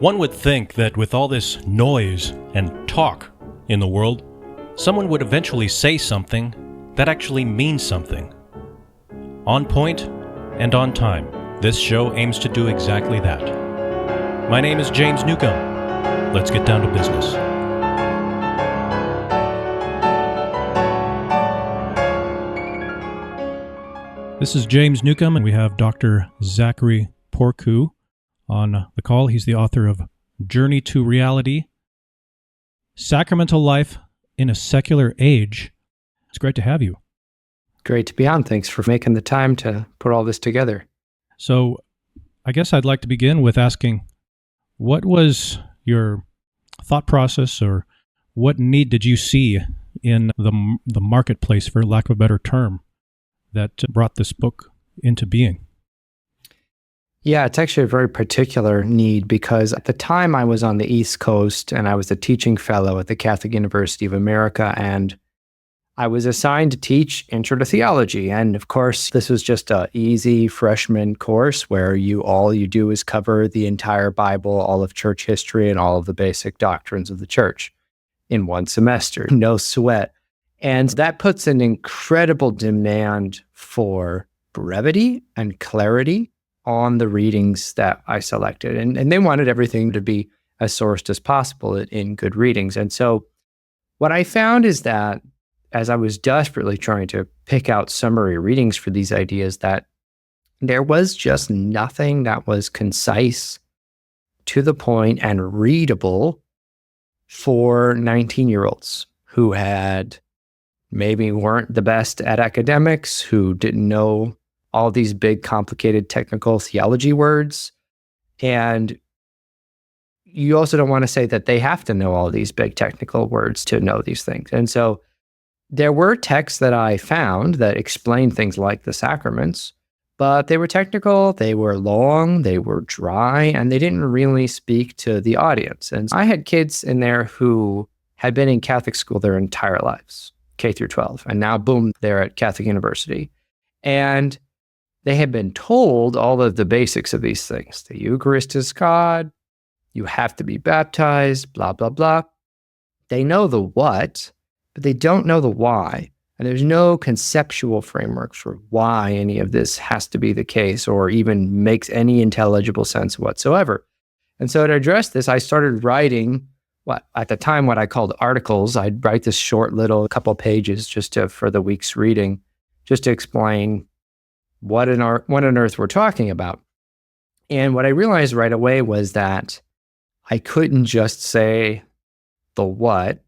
One would think that with all this noise and talk in the world, someone would eventually say something that actually means something. On point and on time, this show aims to do exactly that. My name is James Newcomb. Let's get down to business. This is James Newcomb, and we have Dr. Zachary Porcu on the call. He's the author of Journey to Reality, Sacramental Life in a Secular Age. It's great to have you. Great to be on. Thanks for making the time to put all this together. So I guess I'd like to begin with asking, what was your thought process, or what need did you see in the marketplace, for lack of a better term, that brought this book into being? Yeah, it's actually a very particular need because at the time I was on the East Coast and I was a teaching fellow at the Catholic University of America, and I was assigned to teach Intro to Theology. And of course, this was just an easy freshman course where all you do is cover the entire Bible, all of church history, and all of the basic doctrines of the church in one semester. No sweat. And that puts an incredible demand for brevity and clarity on the readings that I selected. And they wanted everything to be as sourced as possible in good readings. And so what I found is that as I was desperately trying to pick out summary readings for these ideas, that there was just nothing that was concise, to the point, and readable for 19-year-olds who maybe weren't the best at academics, who didn't know all these big, complicated technical theology words. And you also don't want to say that they have to know all these big technical words to know these things. And so there were texts that I found that explained things like the sacraments, but they were technical, they were long, they were dry, and they didn't really speak to the audience. And I had kids in there who had been in Catholic school their entire lives, K through 12, and now, boom, they're at Catholic University. And they had been told all of the basics of these things. The Eucharist is God, you have to be baptized, blah, blah, blah. They know the what, but they don't know the why. And there's no conceptual framework for why any of this has to be the case or even makes any intelligible sense whatsoever. And so to address this, I started writing what I called articles. I'd write this short little couple pages for the week's reading, just to explain what on earth we're talking about. And what I realized right away was that I couldn't just say the what,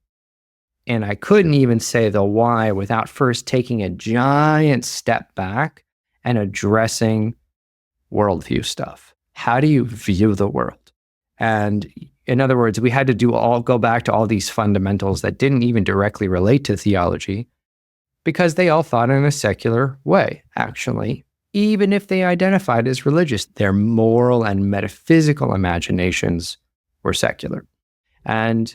and I couldn't even say the why without first taking a giant step back and addressing worldview stuff. How do you view the world? And in other words, we had to go back to all these fundamentals that didn't even directly relate to theology, because they all thought in a secular way, actually. Even if they identified as religious, their moral and metaphysical imaginations were secular. And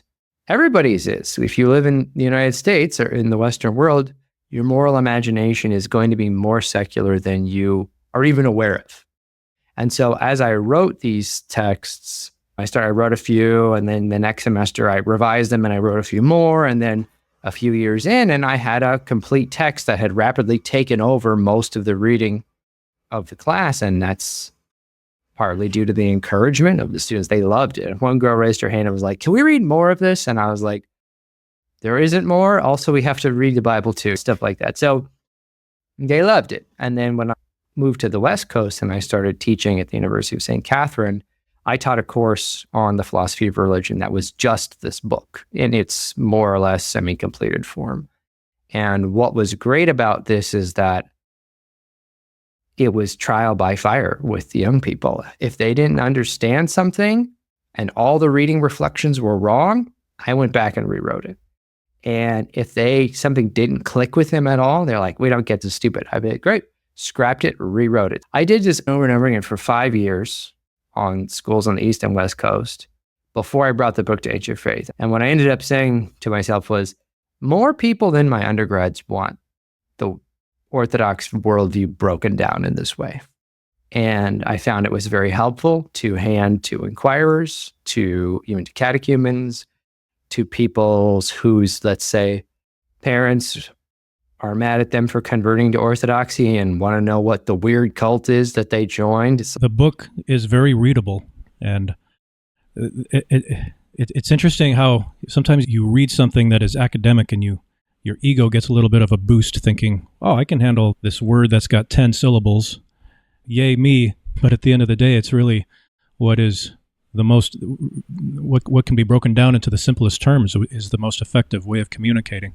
everybody's is. If you live in the United States or in the Western world, your moral imagination is going to be more secular than you are even aware of. And so as I wrote these texts, I wrote a few, and then the next semester I revised them and I wrote a few more, and then a few years in, and I had a complete text that had rapidly taken over most of the reading of the class, and that's partly due to the encouragement of the students. They loved it. One girl raised her hand and was like, "Can we read more of this?" And I was like, "There isn't more. Also, we have to read the Bible too," stuff like that. So they loved it. And then when I moved to the West Coast and I started teaching at the University of St. Catherine, I taught a course on the philosophy of religion that was just this book in its more or less semi-completed form. And what was great about this is that it was trial by fire with the young people. If they didn't understand something and all the reading reflections were wrong, I went back and rewrote it. And if something didn't click with them at all, they're like, "We don't get this, stupid." I'd be like, "Great," scrapped it, rewrote it. I did this over and over again for 5 years on schools on the East and West Coast before I brought the book to Ancient Faith. And what I ended up saying to myself was, more people than my undergrads want the Orthodox worldview broken down in this way. And I found it was very helpful to hand to inquirers, to even to catechumens, to people whose, let's say, parents are mad at them for converting to Orthodoxy and want to know what the weird cult is that they joined. The book is very readable, and it's interesting how sometimes you read something that is academic and your ego gets a little bit of a boost thinking, oh, I can handle this word that's got 10 syllables. Yay me. But at the end of the day, it's really what is the most, what can be broken down into the simplest terms is the most effective way of communicating.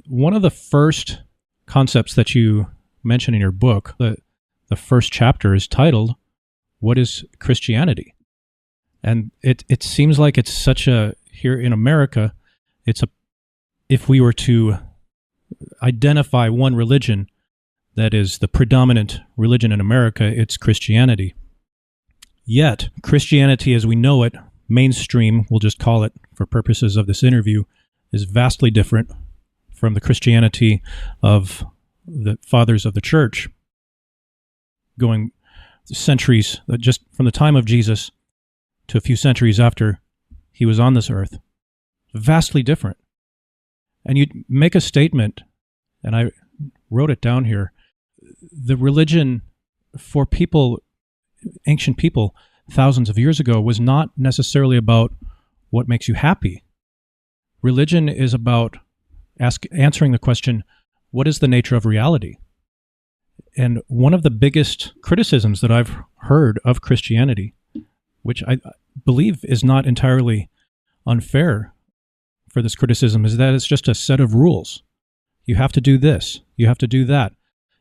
One of the first concepts that you mention in your book, the first chapter is titled, What is Christianity? And it seems like it's such a, here in America, if we were to identify one religion that is the predominant religion in America, it's Christianity. Yet, Christianity as we know it, mainstream, we'll just call it for purposes of this interview, is vastly different from the Christianity of the fathers of the church, going centuries, just from the time of Jesus to a few centuries after he was on this earth. Vastly different. And you make a statement, and I wrote it down here, the religion for people, ancient people, thousands of years ago, was not necessarily about what makes you happy. Religion is about answering the question, what is the nature of reality? And one of the biggest criticisms that I've heard of Christianity, which I believe is not entirely unfair for this criticism, is that it's just a set of rules. You have to do this. You have to do that.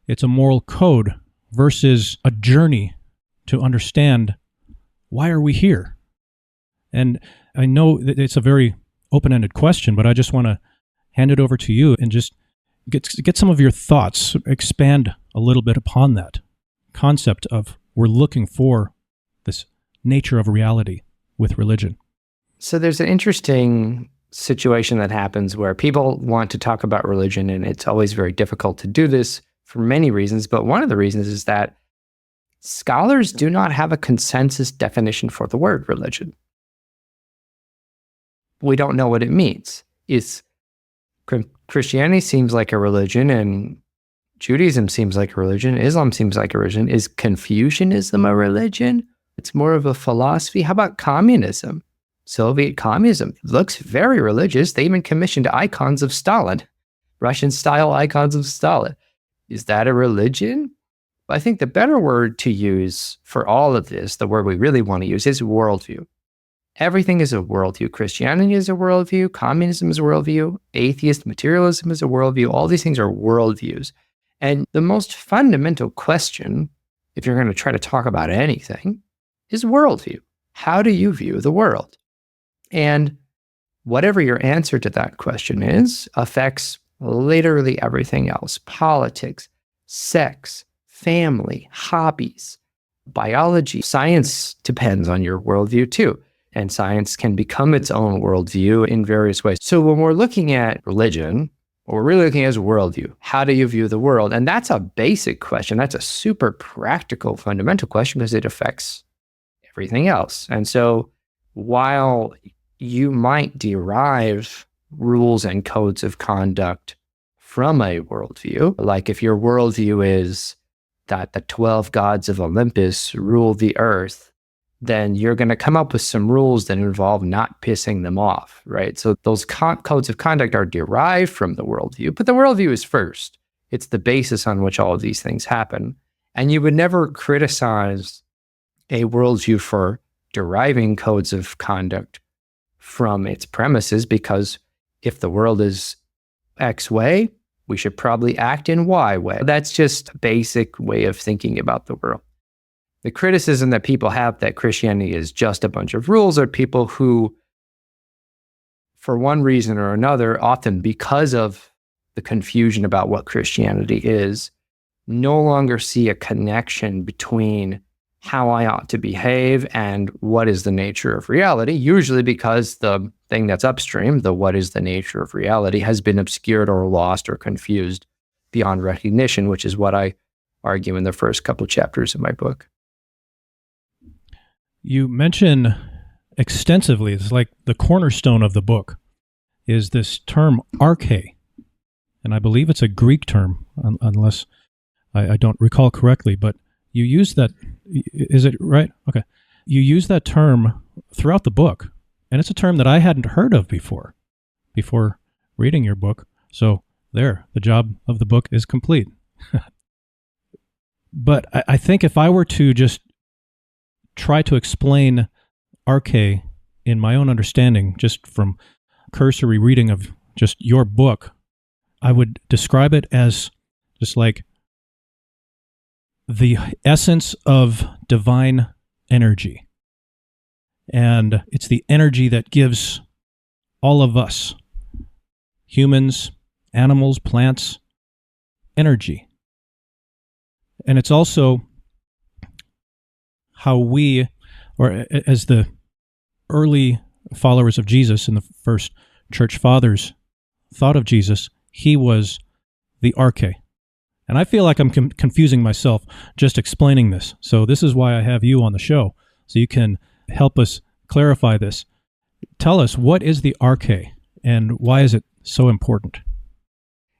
It's a moral code versus a journey to understand why are we here? And I know that it's a very open-ended question, but I just want to hand it over to you and just get some of your thoughts, expand a little bit upon that concept of we're looking for this nature of reality with religion. So there's an interesting situation that happens where people want to talk about religion, and it's always very difficult to do this for many reasons, but one of the reasons is that scholars do not have a consensus definition for the word religion. We don't know what it means. Christianity seems like a religion, and Judaism seems like a religion. Islam seems like a religion. Is Confucianism a religion? It's more of a philosophy. How about communism? Soviet communism looks very religious. They even commissioned icons of Stalin, Russian-style icons of Stalin. Is that a religion? I think the better word to use for all of this, the word we really want to use, is worldview. Everything is a worldview. Christianity is a worldview. Communism is a worldview. Atheist materialism is a worldview. All these things are worldviews. And the most fundamental question, if you're going to try to talk about anything, is worldview. How do you view the world? And whatever your answer to that question is, affects literally everything else. Politics, sex, family, hobbies, biology. Science depends on your worldview too. And science can become its own worldview in various ways. So when we're looking at religion, what we're really looking at is worldview. How do you view the world? And that's a basic question. That's a super practical, fundamental question because it affects everything else. And so while you might derive rules and codes of conduct from a worldview, like if your worldview is that the 12 gods of Olympus rule the earth, then you're going to come up with some rules that involve not pissing them off, right? So those codes of conduct are derived from the worldview, but the worldview is first. It's the basis on which all of these things happen. And you would never criticize a worldview for deriving codes of conduct from its premises, because if the world is X way, we should probably act in Y way. That's just a basic way of thinking about the world. The criticism that people have that Christianity is just a bunch of rules are people who, for one reason or another, often because of the confusion about what Christianity is, no longer see a connection between how I ought to behave and what is the nature of reality, usually because the thing that's upstream, the what is the nature of reality, has been obscured or lost or confused beyond recognition, which is what I argue in the first couple chapters of my book. You mention extensively, it's like the cornerstone of the book, is this term arche. And I believe it's a Greek term, unless I don't recall correctly, but you use that, is it right? Okay. You use that term throughout the book, and it's a term that I hadn't heard of before reading your book. So there, the job of the book is complete. But I think if I were to just try to explain arche in my own understanding, just from cursory reading of just your book, I would describe it as just like the essence of divine energy. And it's the energy that gives all of us, humans, animals, plants, energy. And it's also how we, or as the early followers of Jesus and the first church fathers thought of Jesus, he was the arche. And I feel like I'm confusing myself just explaining this. So this is why I have you on the show, so you can help us clarify this. Tell us, what is the arche and why is it so important?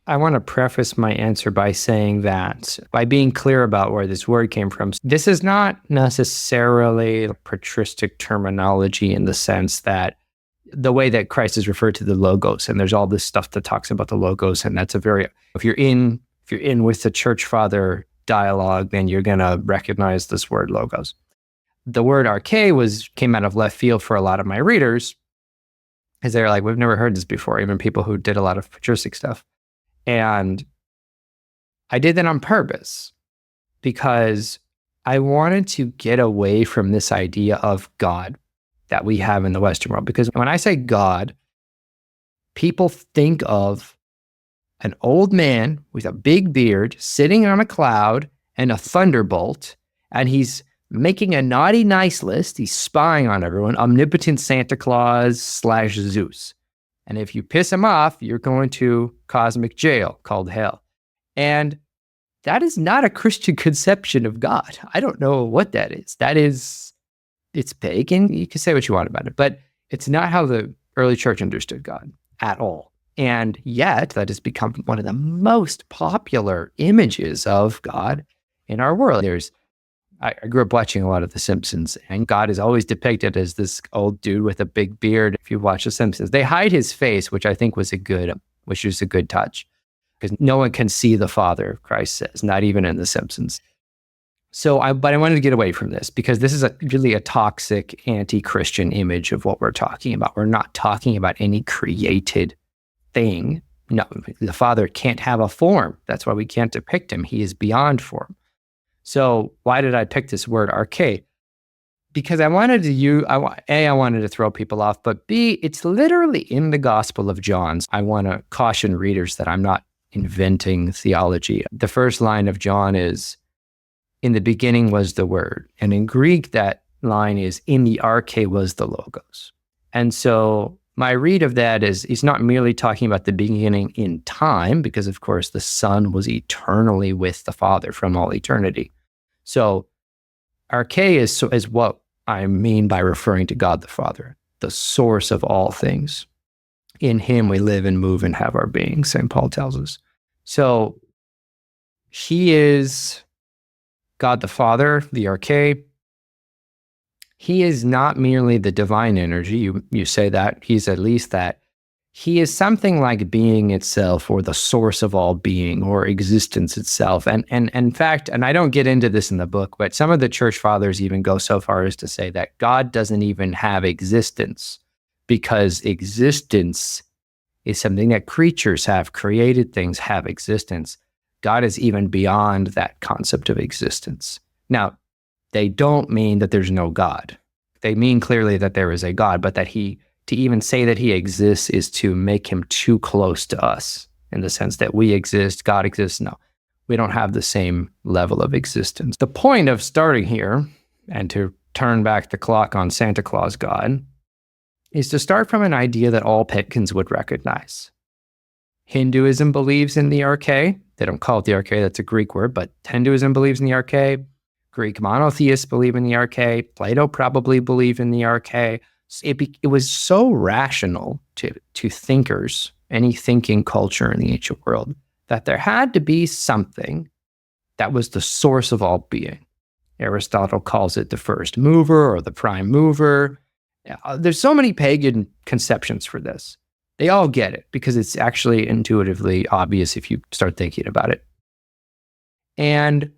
I want to preface my answer by saying that, by being clear about where this word came from, this is not necessarily patristic terminology in the sense that the way that Christ is referred to the Logos, and there's all this stuff that talks about the Logos, and that's a very, if you're in with the church father dialogue, then you're going to recognize this word Logos. The word arche came out of left field for a lot of my readers, because they're like, we've never heard this before, even people who did a lot of patristic stuff. And I did that on purpose because I wanted to get away from this idea of God that we have in the Western world. Because when I say God, people think of an old man with a big beard sitting on a cloud and a thunderbolt, and he's making a naughty nice list. He's spying on everyone, omnipotent Santa Claus / Zeus. And if you piss him off, you're going to cosmic jail called hell. And that is not a Christian conception of God. I don't know what that is. It's pagan. You can say what you want about it, but it's not how the early church understood God at all. And yet that has become one of the most popular images of God in our world. I grew up watching a lot of The Simpsons, and God is always depicted as this old dude with a big beard. If you watch The Simpsons, they hide his face, which I think was a good touch, because no one can see the Father, Christ says, not even in The Simpsons. But I wanted to get away from this because this is really a toxic anti-Christian image of what we're talking about. We're not talking about any created thing. No, the Father can't have a form. That's why we can't depict him. He is beyond form. So why did I pick this word arche? Because I wanted to throw people off, but B, it's literally in the Gospel of John. I want to caution readers that I'm not inventing theology. The first line of John is, in the beginning was the Word. And in Greek, that line is, in the arche was the Logos. And so my read of that is, he's not merely talking about the beginning in time, because of course the Son was eternally with the Father from all eternity. So arche is what I mean by referring to God the Father, the source of all things. In him we live and move and have our being, St. Paul tells us. So he is God the Father, the arche. He is not merely the divine energy. You say that. He's at least that. He is something like being itself, or the source of all being, or existence itself. And in fact, and I don't get into this in the book, but some of the church fathers even go so far as to say that God doesn't even have existence, because existence is something that creatures have. Created things have existence. God is even beyond that concept of existence. Now, they don't mean that there's no God. They mean clearly that there is a God, but that to even say that he exists is to make him too close to us, in the sense that we exist, God exists. No, we don't have the same level of existence. The point of starting here, and to turn back the clock on Santa Claus God, is to start from an idea that all pagans would recognize. Hinduism believes in the arche. They don't call it the Arche, that's a Greek word, but Hinduism believes in the Arche. Greek monotheists believe in the Arche. Plato probably believed in the Arche. It was so rational to thinkers, any thinking culture in the ancient world, that there had to be something that was the source of all being. Aristotle calls it the first mover or the prime mover. There's so many pagan conceptions for this. They all get it because it's actually intuitively obvious if you start thinking about it. And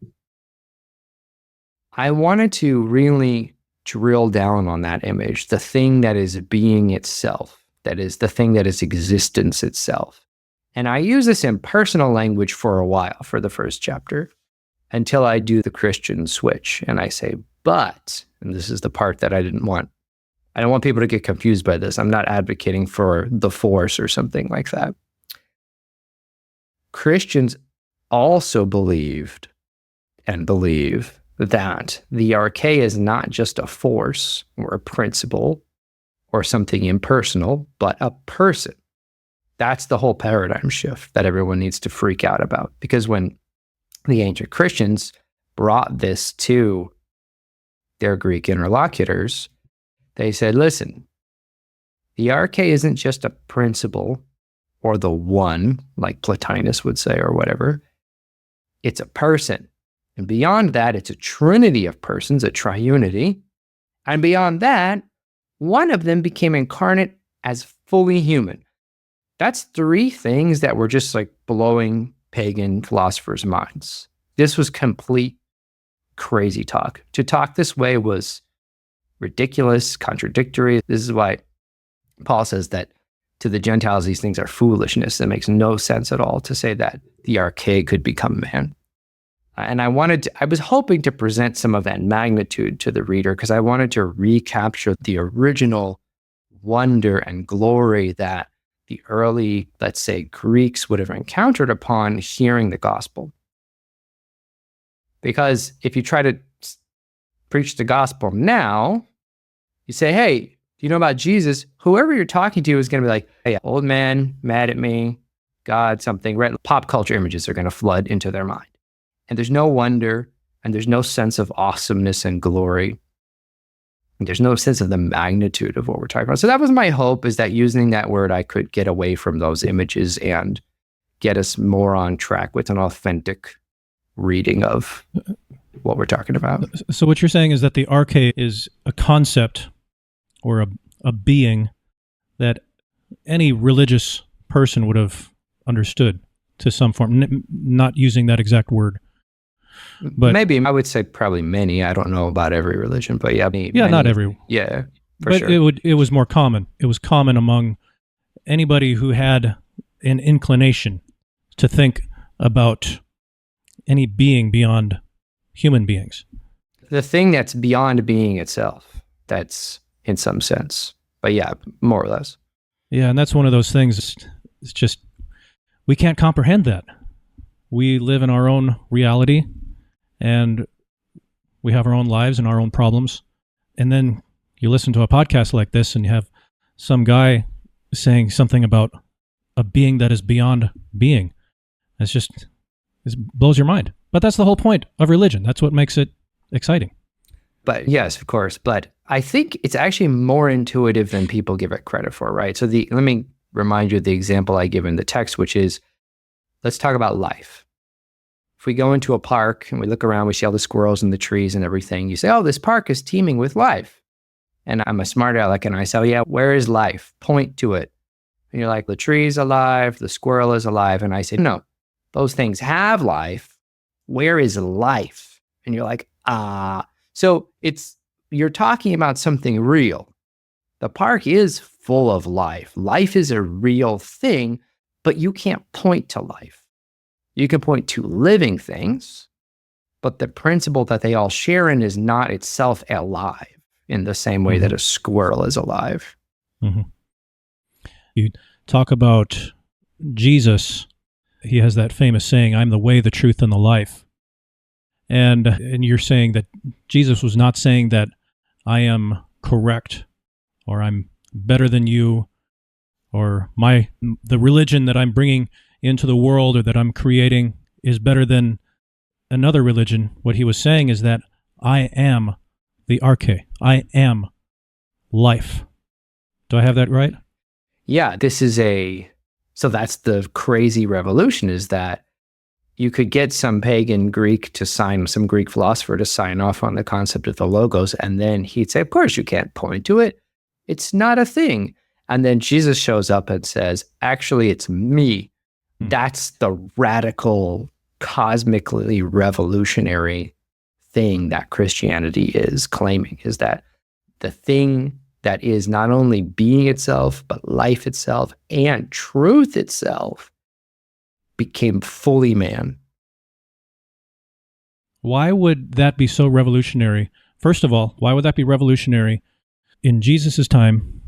I wanted to really drill down on that image, the thing that is being itself, that is the thing that is existence itself. And I use this in personal language for a while for the first chapter until I do the Christian switch. And I say, but, and this is the part that I don't want people to get confused by this. I'm not advocating for the force or something like that. Christians also believed and believe that the Arche is not just a force or a principle or something impersonal, but a person. That's the whole paradigm shift that everyone needs to freak out about. Because when the ancient Christians brought this to their Greek interlocutors, they said, listen, the Arche isn't just a principle or the one, like Plotinus would say or whatever. It's a person. And beyond that, it's a trinity of persons, a triunity. And beyond that, one of them became incarnate as fully human. That's three things that were just like blowing pagan philosophers' minds. This was complete crazy talk. To talk this way was ridiculous, contradictory. This is why Paul says that to the Gentiles, these things are foolishness. It makes no sense at all to say that the Arche could become man. And I was hoping to present some of that magnitude to the reader because I wanted to recapture the original wonder and glory that the early, let's say, Greeks would have encountered upon hearing the gospel. Because if you try to preach the gospel now, you say, hey, do you know about Jesus? Whoever you're talking to is going to be like, hey, old man, mad at me, God, something. Right? Pop culture images are going to flood into their mind. And there's no wonder, and there's no sense of awesomeness and glory. And there's no sense of the magnitude of what we're talking about. So that was my hope, is that using that word, I could get away from those images and get us more on track with an authentic reading of what we're talking about. So what you're saying is that the Arche is a concept or a being that any religious person would have understood to some form, not using that exact word. But maybe, I would say probably many. I don't know about every religion, but yeah. Many, not every. Yeah, for but sure. It was more common. It was common among anybody who had an inclination to think about any being beyond human beings. The thing that's beyond being itself, that's in some sense. But yeah, more or less. Yeah, and that's one of those things. It's just, we can't comprehend that. We live in our own reality, and we have our own lives and our own problems. And then you listen to a podcast like this, and you have some guy saying something about a being that is beyond being. It blows your mind. But that's the whole point of religion. That's what makes it exciting. But yes, of course. But I think it's actually more intuitive than people give it credit for, right? So let me remind you of the example I give in the text, which is, let's talk about life. If we go into a park and we look around, we see all the squirrels and the trees and everything. You say, oh, this park is teeming with life. And I'm a smart aleck, and I say, oh, yeah, where is life? Point to it. And you're like, the tree's alive, the squirrel is alive. And I say, no, those things have life. Where is life? And you're like, So you're talking about something real. The park is full of life. Life is a real thing, but you can't point to life. You can point to living things, but the principle that they all share in is not itself alive in the same way that a squirrel is alive. Mm-hmm. You talk about Jesus. He has that famous saying, I'm the way, the truth, and the life. And you're saying that Jesus was not saying that I am correct, or I'm better than you, or the religion that I'm bringing into the world or that I'm creating is better than another religion. What he was saying is that I am the Arche. I am life. Do I have that right? Yeah, so that's the crazy revolution, is that you could get some pagan Greek to sign, some Greek philosopher to sign off on the concept of the logos, and then he'd say, of course, you can't point to it. It's not a thing. And then Jesus shows up and says, actually, it's me. That's the radical, cosmically revolutionary thing that Christianity is claiming, is that the thing that is not only being itself, but life itself and truth itself became fully man. Why would that be so revolutionary? First of all, why would that be revolutionary in Jesus' time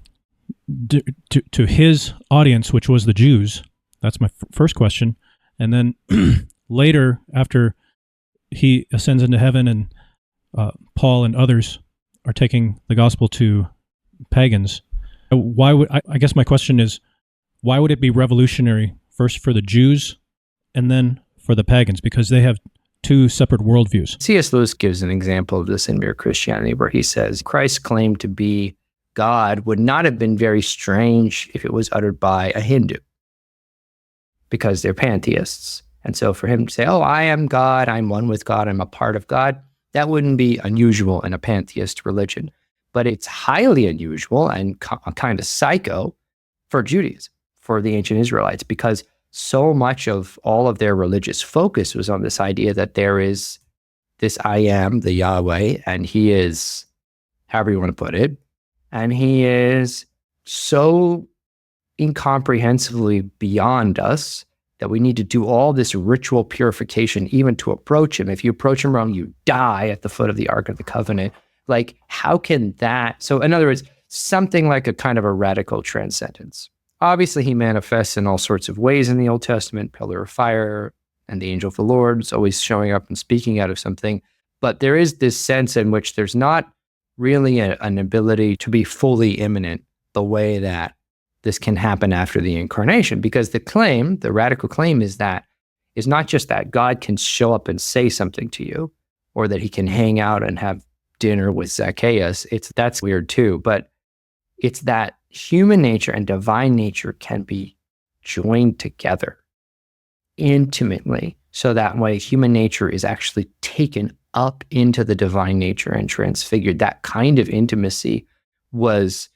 to his audience, which was the Jews? That's my first question. And then later, after he ascends into heaven and Paul and others are taking the gospel to pagans, I guess my question is, why would it be revolutionary first for the Jews and then for the pagans? Because they have two separate worldviews. C.S. Lewis gives an example of this in Mere Christianity, where he says Christ's claim to be God would not have been very strange if it was uttered by a Hindu, because they're pantheists. And so for him to say, oh, I am God, I'm one with God, I'm a part of God, that wouldn't be unusual in a pantheist religion. But it's highly unusual and kind of psycho for Judaism, for the ancient Israelites, because so much of all of their religious focus was on this idea that there is this I am, the Yahweh, and he is, however you want to put it, and he is so incomprehensibly beyond us that we need to do all this ritual purification even to approach him. If you approach him wrong, you die at the foot of the Ark of the Covenant. Like, how can that? So in other words, something like a kind of a radical transcendence. Obviously, he manifests in all sorts of ways in the Old Testament, pillar of fire, and the angel of the Lord is always showing up and speaking out of something. But there is this sense in which there's not really an ability to be fully immanent the way that this can happen after the incarnation. Because the radical claim is not just that God can show up and say something to you, or that he can hang out and have dinner with Zacchaeus. That's weird too, but it's that human nature and divine nature can be joined together intimately. So that way human nature is actually taken up into the divine nature and transfigured. That kind of intimacy was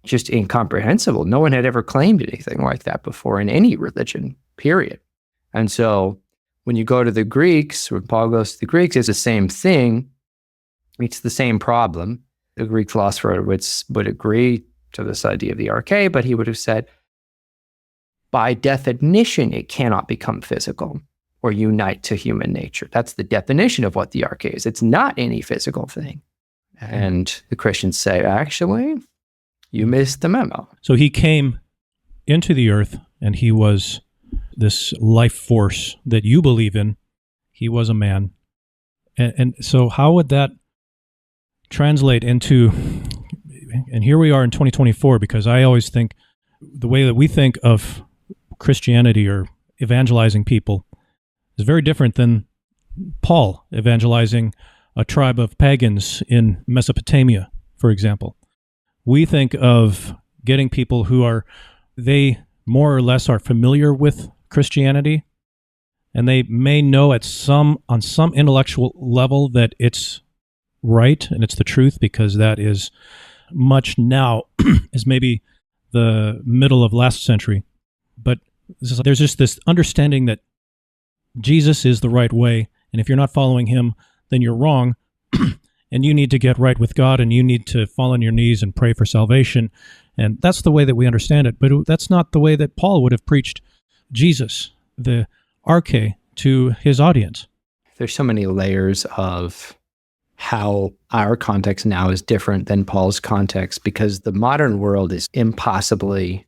just incomprehensible. No one had ever claimed anything like that before in any religion, period. And so when you go to the Greeks, when Paul goes to the Greeks, it's the same thing. It's the same problem. The Greek philosopher would agree to this idea of the arche, but he would have said, by definition, it cannot become physical or unite to human nature. That's the definition of what the arche is. It's not any physical thing. And the Christians say, actually, you missed the memo. So he came into the earth and he was this life force that you believe in. He was a man. And so how would that translate into, and here we are in 2024, because I always think the way that we think of Christianity or evangelizing people is very different than Paul evangelizing a tribe of pagans in Mesopotamia, for example. We think of getting people they more or less are familiar with Christianity, and they may know on some intellectual level that it's right and it's the truth, because that is much now as maybe the middle of last century. But there's just this understanding that Jesus is the right way, and if you're not following him, then you're wrong, and you need to get right with God, and you need to fall on your knees and pray for salvation. And that's the way that we understand it, but that's not the way that Paul would have preached Jesus, the arche, to his audience. There's so many layers of how our context now is different than Paul's context, because the modern world is impossibly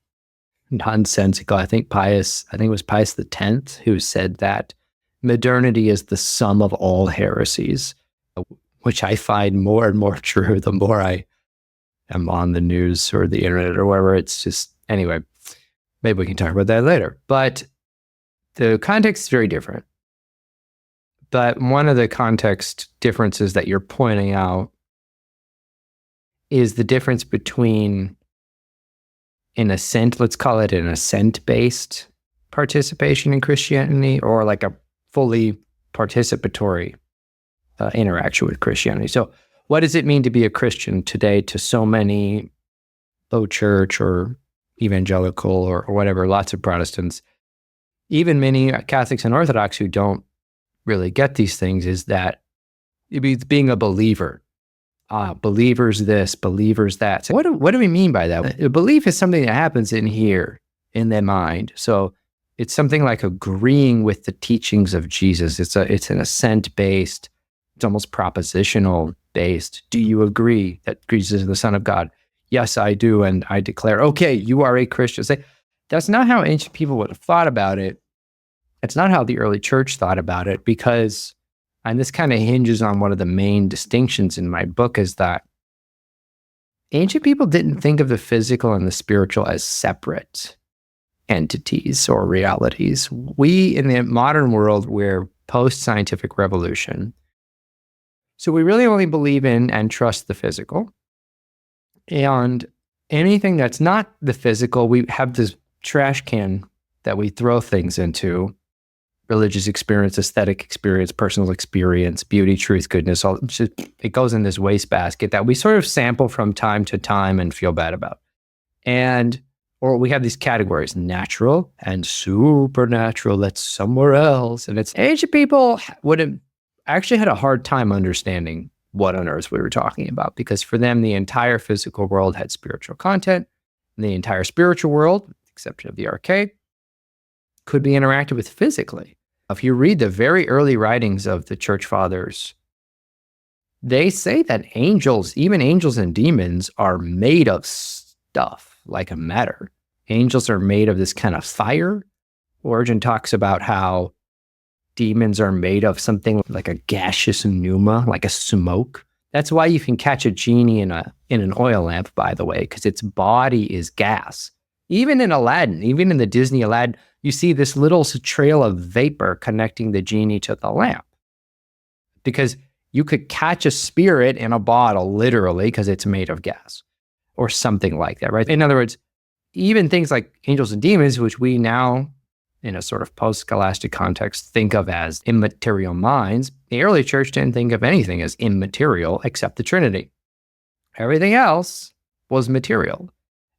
nonsensical. I think it was Pius X who said that modernity is the sum of all heresies, which I find more and more true the more I am on the news or the internet or wherever. It's just, anyway, maybe we can talk about that later. But the context is very different. But one of the context differences that you're pointing out is the difference between an assent, let's call it an assent-based participation in Christianity, or like a fully participatory interaction with Christianity. So what does it mean to be a Christian today to so many low church or evangelical or whatever, lots of Protestants, even many Catholics and Orthodox who don't really get these things, is that being a believer. Believers this, believers that. So what do we mean by that? A belief is something that happens in here, in their mind. So it's something like agreeing with the teachings of Jesus. It's an assent-based, it's almost propositional-based. Do you agree that Jesus is the Son of God? Yes, I do, and I declare, okay, you are a Christian. That's not how ancient people would have thought about it. It's not how the early church thought about it, because, and this kind of hinges on one of the main distinctions in my book, is that ancient people didn't think of the physical and the spiritual as separate entities or realities. We, in the modern world, we're post-scientific revolution. So we really only believe in and trust the physical. And anything that's not the physical, we have this trash can that we throw things into: religious experience, aesthetic experience, personal experience, beauty, truth, goodness. It goes in this wastebasket that we sort of sample from time to time and feel bad about. Or we have these categories: natural and supernatural. That's somewhere else. And it's ancient people would have actually had a hard time understanding what on earth we were talking about, because for them, the entire physical world had spiritual content, and the entire spiritual world, with the exception of the Arche, could be interacted with physically. If you read the very early writings of the church fathers, they say that angels, even angels and demons, are made of stuff, like a matter. Angels are made of this kind of fire. Origen talks about how demons are made of something like a gaseous pneuma, like a smoke. That's why you can catch a genie in an oil lamp, by the way, because its body is gas. Even in Aladdin, even in the Disney Aladdin, you see this little trail of vapor connecting the genie to the lamp. Because you could catch a spirit in a bottle, literally, because it's made of gas, or something like that, right? In other words, even things like angels and demons, which we now, in a sort of post-scholastic context, think of as immaterial minds, the early church didn't think of anything as immaterial except the Trinity. Everything else was material.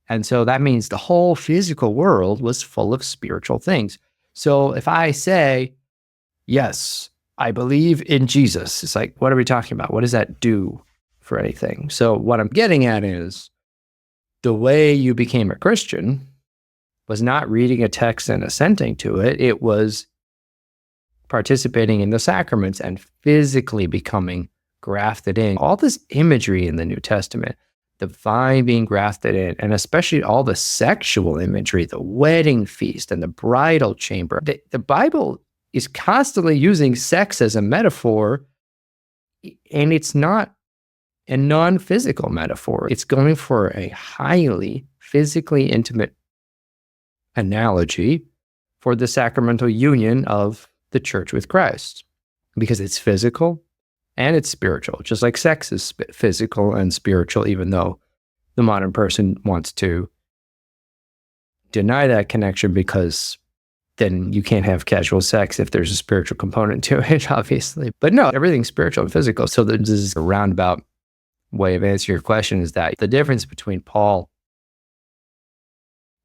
And so that means the whole physical world was full of spiritual things. So if I say, yes, I believe in Jesus, it's like, what are we talking about? What does that do for anything? So what I'm getting at is, the way you became a Christian was not reading a text and assenting to it. It was participating in the sacraments and physically becoming grafted in. All this imagery in the New Testament, the vine being grafted in, and especially all the sexual imagery, the wedding feast and the bridal chamber. The Bible is constantly using sex as a metaphor, and it's not a non-physical metaphor. It's going for a highly physically intimate analogy for the sacramental union of the church with Christ, because it's physical and it's spiritual, just like sex is physical and spiritual, even though the modern person wants to deny that connection, because then you can't have casual sex if there's a spiritual component to it, obviously. But no, everything's spiritual and physical. So this is a roundabout way of answering your question, is that the difference between Paul,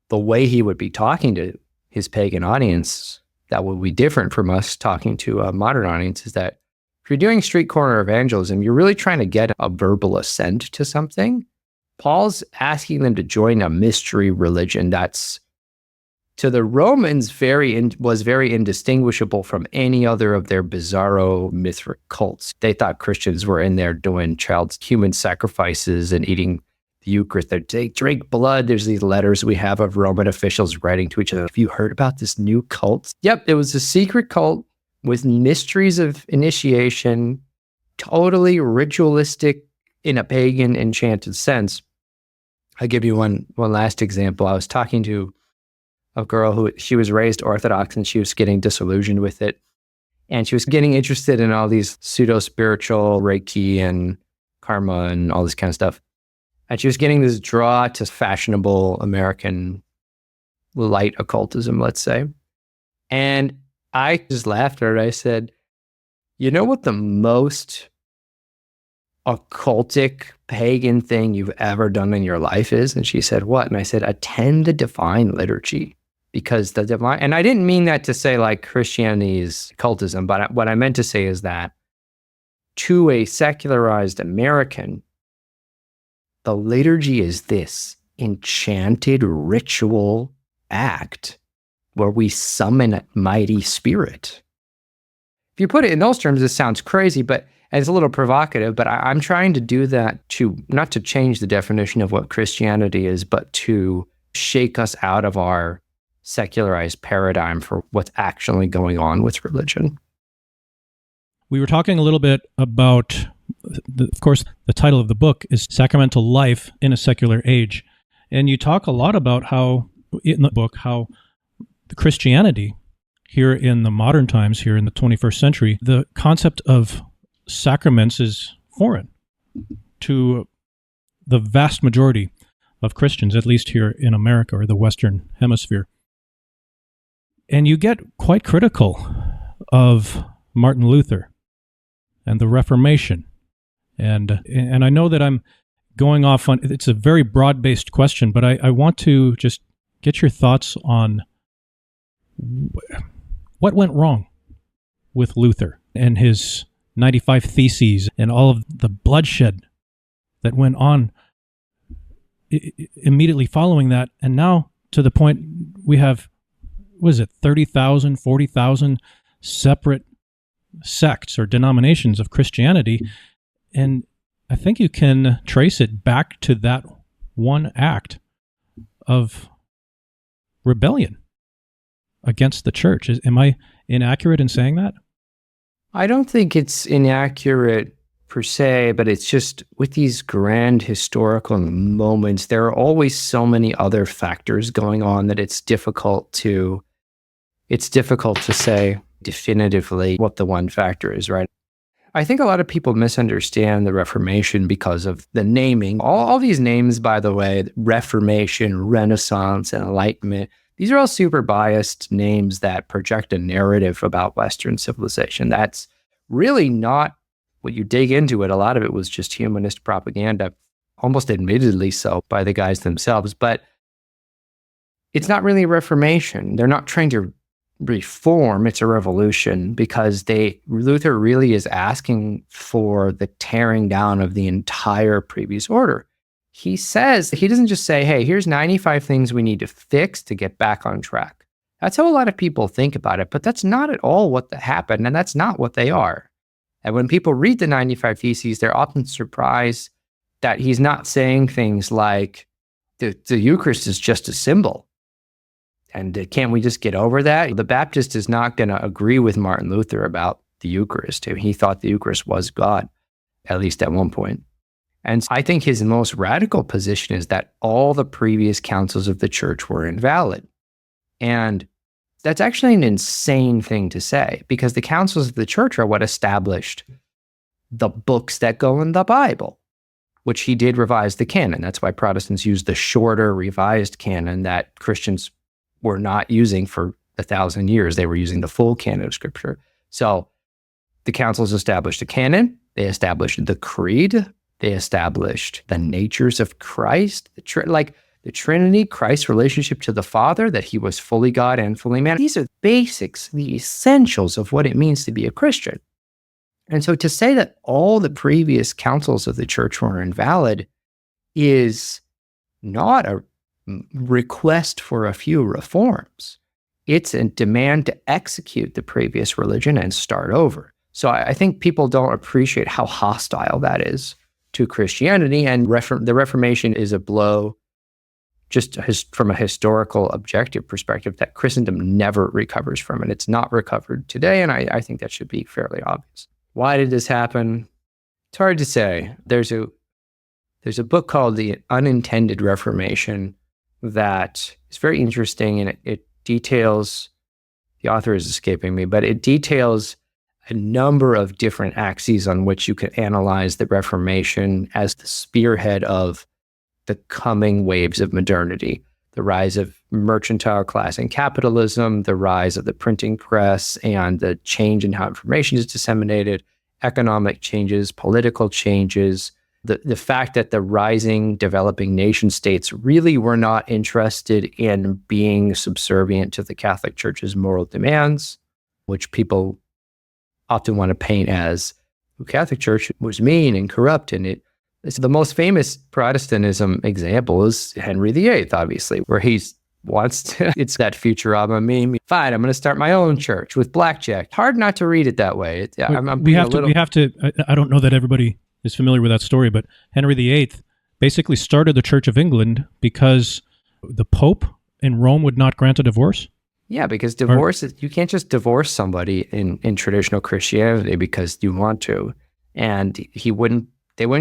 the way he would be talking to his pagan audience, that would be different from us talking to a modern audience, is that if you're doing street corner evangelism, you're really trying to get a verbal assent to something. Paul's asking them to join a mystery religion that's, to the Romans, was very indistinguishable from any other of their bizarro Mithric cults. They thought Christians were in there doing human sacrifices and eating the Eucharist. They drink blood. There's these letters we have of Roman officials writing to each other. Have you heard about this new cult? Yep, it was a secret cult with mysteries of initiation, totally ritualistic in a pagan, enchanted sense. I'll give you one last example. I was talking to a girl who, she was raised Orthodox and she was getting disillusioned with it. And she was getting interested in all these pseudo-spiritual Reiki and karma and all this kind of stuff. And she was getting this draw to fashionable American light occultism, let's say. And I just laughed at her. I said, you know what the most occultic pagan thing you've ever done in your life is? And she said, what? And I said, attend the divine liturgy. Because the divine, and I didn't mean that to say like Christianity is occultism, but what I meant to say is that to a secularized American, the liturgy is this enchanted ritual act where we summon a mighty spirit. If you put it in those terms, it sounds crazy, but and it's a little provocative, but I'm trying to do that to not to change the definition of what Christianity is, but to shake us out of our secularized paradigm for what's actually going on with religion. We were talking a little bit about, of course, the title of the book is Sacramental Life in a Secular Age. And you talk a lot about how, in the book, how the Christianity here in the modern times, here in the 21st century, the concept of sacraments is foreign to the vast majority of Christians, at least here in America or the Western Hemisphere. And you get quite critical of Martin Luther and the Reformation. And I know that I'm going off on, it's a very broad-based question, but I want to just get your thoughts on what went wrong with Luther and his 95 Theses and all of the bloodshed that went on immediately following that. And now to the point we have, what is it, 30,000, 40,000 separate sects or denominations of Christianity. And I think you can trace it back to that one act of rebellion against the church. Am I inaccurate in saying that? I don't think it's inaccurate per se, but it's just with these grand historical moments, there are always so many other factors going on that it's difficult to say definitively what the one factor is, right? I think a lot of people misunderstand the Reformation because of the naming. All these names, by the way, Reformation, Renaissance, and Enlightenment, these are all super biased names that project a narrative about Western civilization. That's really not what you dig into it. A lot of it was just humanist propaganda, almost admittedly so by the guys themselves. But it's not really a reformation. They're not trying to reform, it's a revolution, because Luther really is asking for the tearing down of the entire previous order. He doesn't just say, hey, here's 95 things we need to fix to get back on track. That's how a lot of people think about it, but that's not at all what happened, and that's not what they are. And when people read the 95 Theses, they're often surprised that he's not saying things like, the Eucharist is just a symbol. And can't we just get over that? The Baptist is not going to agree with Martin Luther about the Eucharist. He thought the Eucharist was God, at least at one point. And I think his most radical position is that all the previous councils of the church were invalid. And that's actually an insane thing to say, because the councils of the church are what established the books that go in the Bible, which he did revise the canon. That's why Protestants use the shorter revised canon that Christians were not using for 1,000 years. They were using the full canon of Scripture. So the councils established a canon, they established the creed, they established the natures of Christ, the Trinity, Christ's relationship to the Father, that he was fully God and fully man. These are basics, the essentials of what it means to be a Christian. And so to say that all the previous councils of the church were invalid is not a request for a few reforms. It's a demand to execute the previous religion and start over. So I think people don't appreciate how hostile that is to Christianity, and the Reformation is a blow just from a historical objective perspective that Christendom never recovers from, and it's not recovered today, and I think that should be fairly obvious. Why did this happen? It's hard to say. There's a book called The Unintended Reformation that is very interesting, and it details, the author is escaping me, but it details a number of different axes on which you could analyze the Reformation as the spearhead of the coming waves of modernity, the rise of mercantile class and capitalism, the rise of the printing press, and the change in how information is disseminated, economic changes, political changes, the fact that the rising developing nation states really were not interested in being subservient to the Catholic Church's moral demands, which people often want to paint as the Catholic Church was mean and corrupt. And it's the most famous Protestantism example is Henry VIII, obviously, where it's that Futurama meme. Fine, I'm going to start my own church with blackjack. Hard not to read it that way. We have to. I don't know that everybody is familiar with that story, but Henry VIII basically started the Church of England because the Pope in Rome would not grant a divorce. Yeah, because divorce, you can't just divorce somebody in traditional Christianity because you want to. And they wouldn't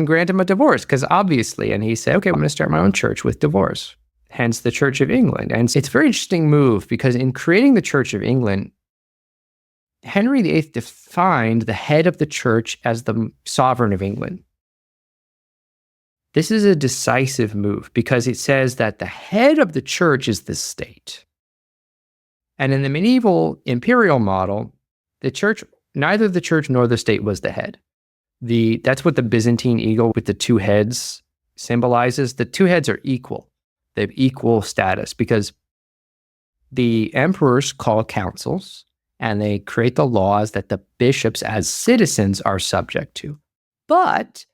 grant him a divorce because obviously, and he said, okay, I'm going to start my own church with divorce. Hence the Church of England. And it's a very interesting move because in creating the Church of England, Henry VIII defined the head of the church as the sovereign of England. This is a decisive move because it says that the head of the church is the state. And in the medieval imperial model, neither the church nor the state was the head. That's what the Byzantine eagle with the two heads symbolizes. The two heads are equal. They have equal status because the emperors call councils and they create the laws that the bishops as citizens are subject to. But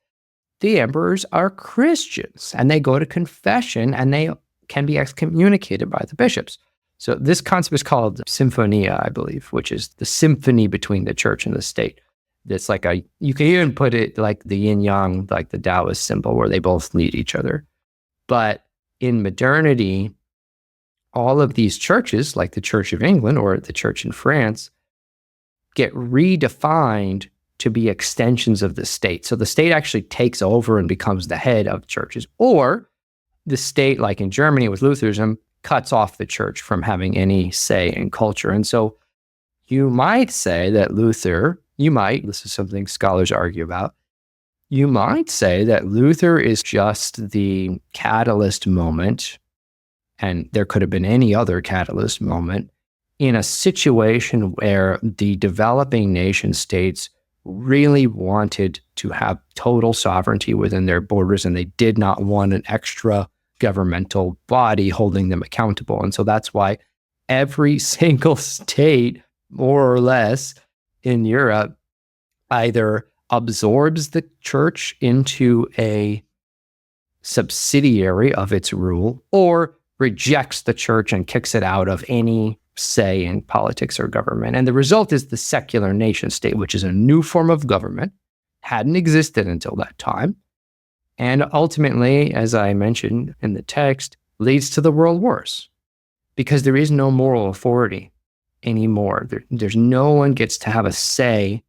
the emperors are Christians and they go to confession and they can be excommunicated by the bishops. So this concept is called Symphonia, I believe, which is the symphony between the church and the state. It's like you can even put it like the yin yang, like the Taoist symbol where they both need each other. But in modernity, all of these churches, like the Church of England or the Church in France, get redefined to be extensions of the state. So the state actually takes over and becomes the head of churches. Or the state, like in Germany with Lutheranism, cuts off the church from having any say in culture. And so you might say that this is something scholars argue about, you might say that Luther is just the catalyst moment, and there could have been any other catalyst moment, in a situation where the developing nation states really wanted to have total sovereignty within their borders, and they did not want an extra governmental body holding them accountable. And so that's why every single state, more or less, in Europe either absorbs the church into a subsidiary of its rule or rejects the church and kicks it out of any say in politics or government. And the result is the secular nation state, which is a new form of government, hadn't existed until that time. And ultimately, as I mentioned in the text, leads to the world wars because there is no moral authority anymore. There's no one gets to have a say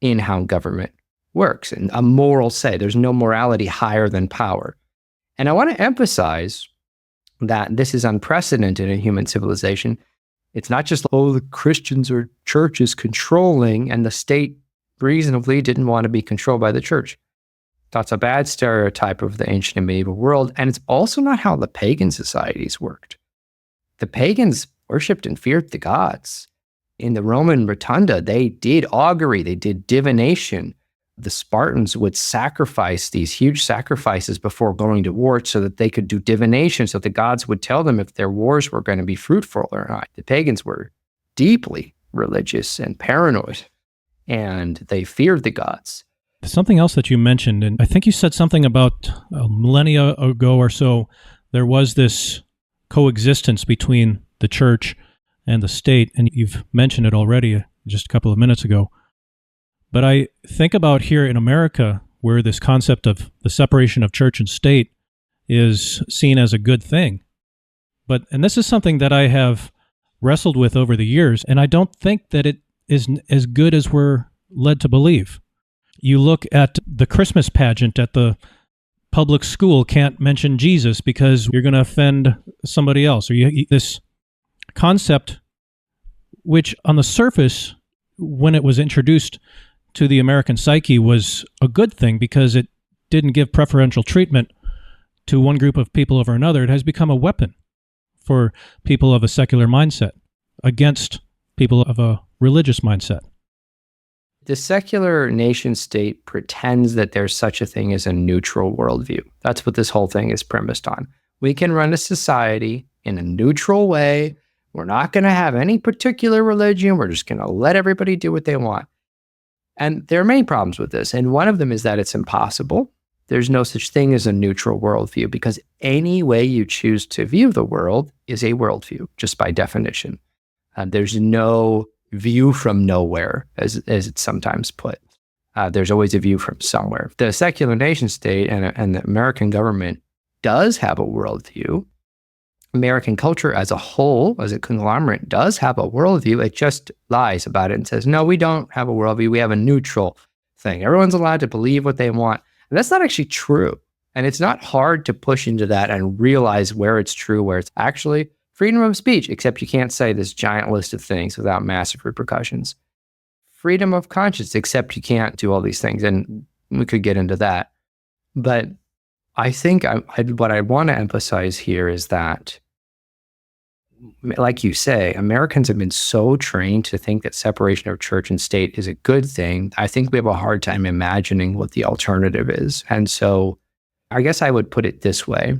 in how government works and a moral say. There's no morality higher than power. And I want to emphasize that this is unprecedented in human civilization. It's not just, the Christians or church is controlling and the state reasonably didn't want to be controlled by the church. That's a bad stereotype of the ancient and medieval world. And it's also not how the pagan societies worked. The pagans worshipped and feared the gods. In the Roman rotunda, they did augury, they did divination. The Spartans would sacrifice these huge sacrifices before going to war so that they could do divination, so the gods would tell them if their wars were going to be fruitful or not. The pagans were deeply religious and paranoid, and they feared the gods. Something else that you mentioned, and I think you said something about a millennia ago or so, there was this coexistence between the church and the state, and you've mentioned it already just a couple of minutes ago. But I think about here in America, where this concept of the separation of church and state is seen as a good thing. And this is something that I have wrestled with over the years, and I don't think that it is as good as we're led to believe. You look at the Christmas pageant at the public school, can't mention Jesus because you're going to offend somebody else. Or this concept, which on the surface when it was introduced to the American psyche, was a good thing because it didn't give preferential treatment to one group of people over another. It has become a weapon for people of a secular mindset against people of a religious mindset. The secular nation state pretends that there's such a thing as a neutral worldview. That's what this whole thing is premised on. We can run a society in a neutral way. We're not going to have any particular religion. We're just going to let everybody do what they want. And there are many problems with this. And one of them is that it's impossible. There's no such thing as a neutral worldview because any way you choose to view the world is a worldview, just by definition. There's no view from nowhere, as it's sometimes put. There's always a view from somewhere. The secular nation state and the American government does have a worldview. American culture as a whole, as a conglomerate, does have a worldview. It just lies about it and says, no, we don't have a worldview. We have a neutral thing. Everyone's allowed to believe what they want. And that's not actually true. And it's not hard to push into that and realize where it's true, where it's actually freedom of speech, except you can't say this giant list of things without massive repercussions. Freedom of conscience, except you can't do all these things. And we could get into that. But I think what I want to emphasize here is that, like you say, Americans have been so trained to think that separation of church and state is a good thing. I think we have a hard time imagining what the alternative is. And so I guess I would put it this way.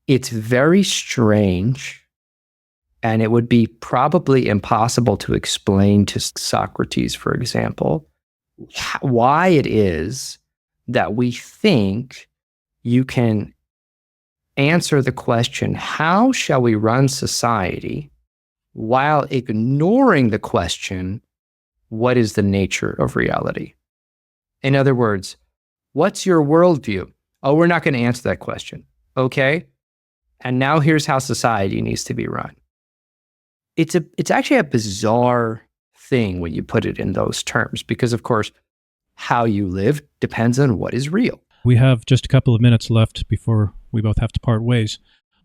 It's very strange, and it would be probably impossible to explain to Socrates, for example, why it is that we think you can answer the question, how shall we run society, while ignoring the question, what is the nature of reality? In other words, what's your worldview? Oh, we're not going to answer that question. Okay. And now here's how society needs to be run. It's actually a bizarre thing when you put it in those terms, because of course, how you live depends on what is real. We have just a couple of minutes left before we both have to part ways.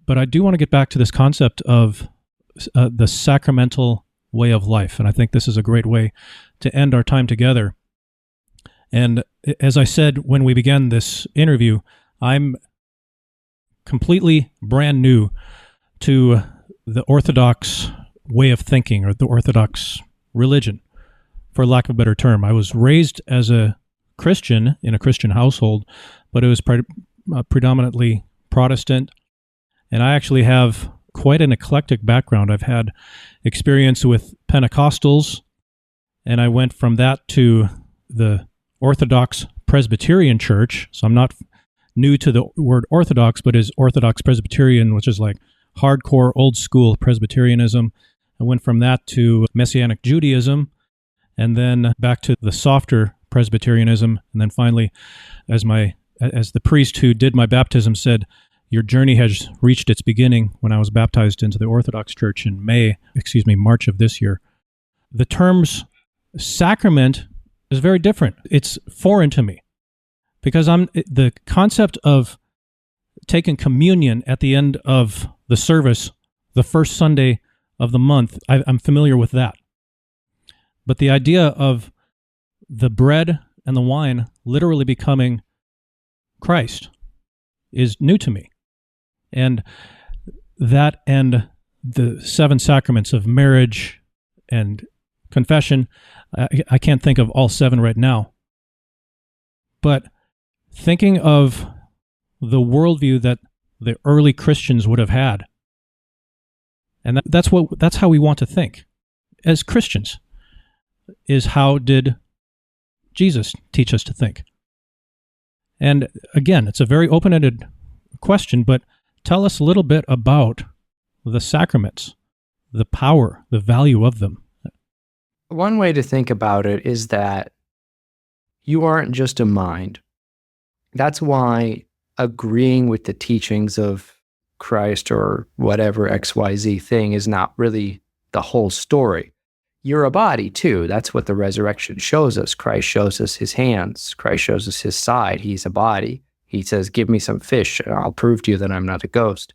But I do want to get back to this concept of the sacramental way of life. And I think this is a great way to end our time together. And as I said when we began this interview, I'm completely brand new to the Orthodox way of thinking, or the Orthodox religion, for lack of a better term. I was raised as a Christian in a Christian household, but it was predominantly Protestant. And I actually have quite an eclectic background. I've had experience with Pentecostals, and I went from that to the Orthodox Presbyterian Church. So I'm not new to the word Orthodox, but is Orthodox Presbyterian, which is like hardcore old school Presbyterianism. I went from that to Messianic Judaism, and then back to the softer Presbyterianism, and then finally, as the priest who did my baptism said, your journey has reached its beginning, when I was baptized into the Orthodox Church in March of this year. The terms sacrament is very different. It's foreign to me, because the concept of taking communion at the end of the service, the first Sunday of the month, I'm familiar with that. But the idea of the bread and the wine literally becoming Christ is new to me. And that, and the 7 sacraments of marriage and confession, I can't think of all 7 right now. But thinking of the worldview that the early Christians would have had, and that's how we want to think as Christians, is how did Jesus teach us to think? And again, it's a very open-ended question, but tell us a little bit about the sacraments, the power, the value of them. One way to think about it is that you aren't just a mind. That's why agreeing with the teachings of Christ or whatever XYZ thing is not really the whole story. You're a body too. That's what the resurrection shows us. Christ shows us his hands. Christ shows us his side. He's a body. He says, give me some fish and I'll prove to you that I'm not a ghost.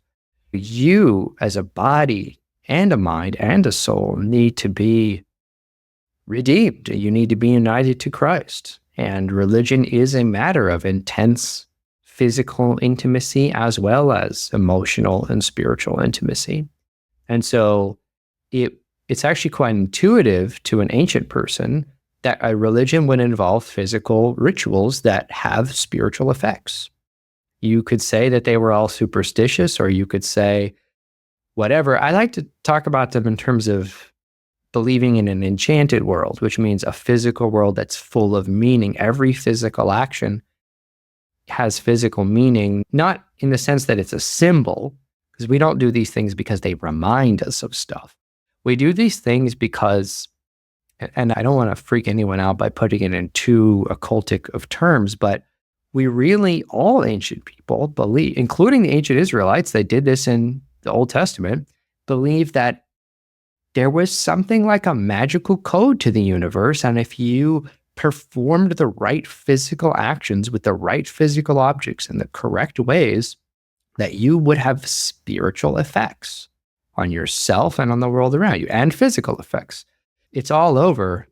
You as a body and a mind and a soul need to be redeemed. You need to be united to Christ. And religion is a matter of intense physical intimacy as well as emotional and spiritual intimacy. And so it's actually quite intuitive to an ancient person that a religion would involve physical rituals that have spiritual effects. You could say that they were all superstitious, or you could say whatever. I like to talk about them in terms of believing in an enchanted world, which means a physical world that's full of meaning. Every physical action has physical meaning, not in the sense that it's a symbol, because we don't do these things because they remind us of stuff. We do these things because, and I don't want to freak anyone out by putting it in too occultic of terms, but we really, all ancient people believe, including the ancient Israelites, they did this in the Old Testament, believe that there was something like a magical code to the universe. And if you performed the right physical actions with the right physical objects in the correct ways, that you would have spiritual effects on yourself and on the world around you, and physical effects. It's all over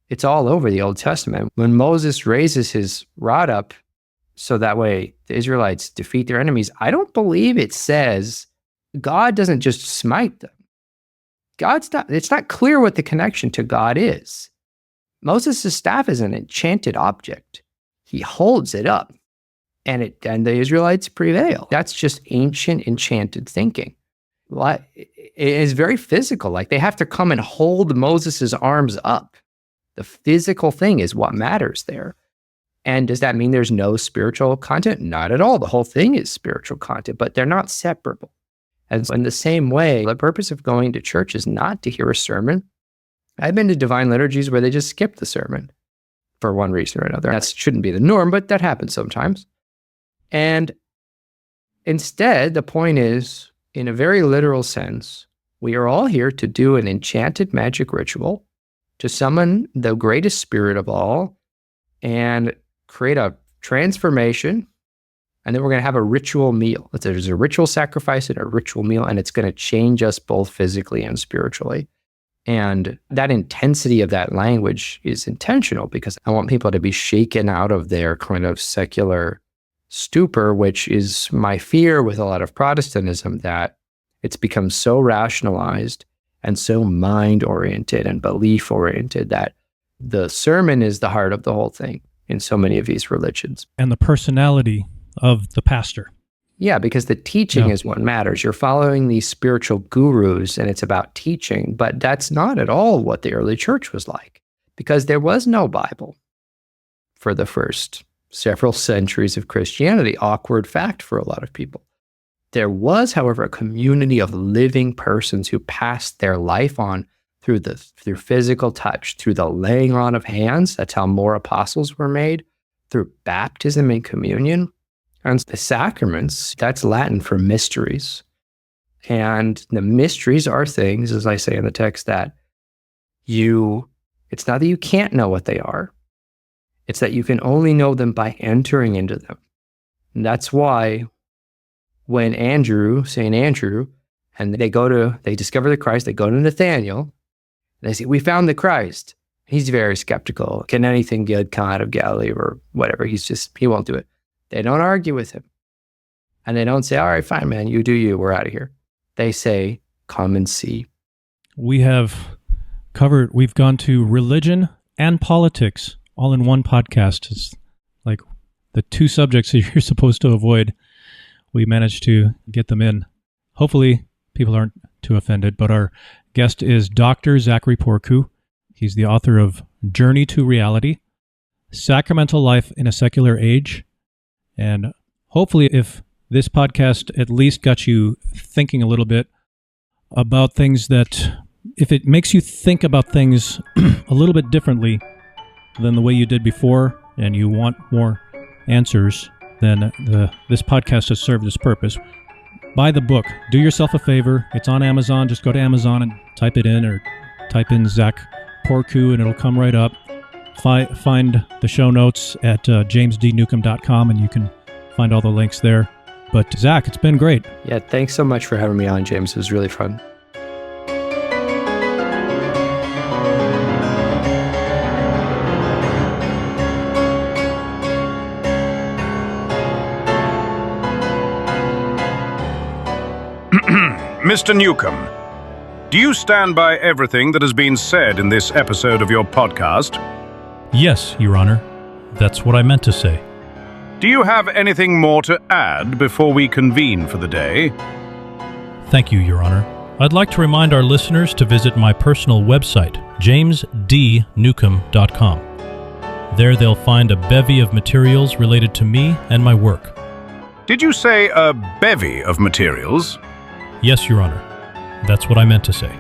the Old Testament. When Moses raises his rod up so that way the Israelites defeat their enemies, I don't believe it says God doesn't just smite them. It's not clear what the connection to God is. Moses' staff is an enchanted object. He holds it up and the Israelites prevail. That's just ancient enchanted thinking. It is very physical. Like, they have to come and hold Moses' arms up. The physical thing is what matters there. And does that mean there's no spiritual content? Not at all. The whole thing is spiritual content, but they're not separable. And so in the same way, the purpose of going to church is not to hear a sermon. I've been to divine liturgies where they just skip the sermon for one reason or another. That shouldn't be the norm, but that happens sometimes. And instead, the point is, in a very literal sense, we are all here to do an enchanted magic ritual to summon the greatest spirit of all and create a transformation. And then we're going to have a ritual meal. There's a ritual sacrifice and a ritual meal, and it's going to change us both physically and spiritually. And that intensity of that language is intentional because I want people to be shaken out of their kind of secular stupor, which is my fear with a lot of Protestantism, that it's become so rationalized and so mind-oriented and belief-oriented that the sermon is the heart of the whole thing in so many of these religions. And the personality of the pastor. Yeah, because the teaching is what matters. You're following these spiritual gurus and it's about teaching, but that's not at all what the early church was like, because there was no Bible for the first several centuries of Christianity. Awkward fact for a lot of people. There was, however, a community of living persons who passed their life on through physical touch, through the laying on of hands. That's how more apostles were made, through baptism and communion. And the sacraments, that's Latin for mysteries. And the mysteries are things, as I say in the text, that it's not that you can't know what they are. It's that you can only know them by entering into them. And that's why when St. Andrew, and they discover the Christ, they go to Nathaniel, and they say, "We found the Christ." He's very skeptical. Can anything good come out of Galilee or whatever? He won't do it. They don't argue with him. And they don't say, "All right, fine, man, you do you, we're out of here." They say, "Come and see." We've gone to religion and politics all in one podcast. It's like the two subjects that you're supposed to avoid. We managed to get them in. Hopefully, people aren't too offended, but our guest is Dr. Zachary Porcu. He's the author of Journey to Reality, Sacramental Life in a Secular Age. And hopefully, if this podcast at least got you thinking a little bit about things, that if it makes you think about things a little bit differently than the way you did before, and you want more answers, then this podcast has served its purpose. Buy the book. Do yourself a favor. It's on Amazon. Just go to Amazon and type it in, or type in Zach Porcu, and it'll come right up. Find the show notes at jamesdnewcomb.com, and you can find all the links there. But Zach, it's been great. Yeah, thanks so much for having me on, James. It was really fun. Mr. Newcomb, do you stand by everything that has been said in this episode of your podcast? Yes, Your Honor. That's what I meant to say. Do you have anything more to add before we convene for the day? Thank you, Your Honor. I'd like to remind our listeners to visit my personal website, jamesdnewcomb.com. There they'll find a bevy of materials related to me and my work. Did you say a bevy of materials? Yes, Your Honor. That's what I meant to say.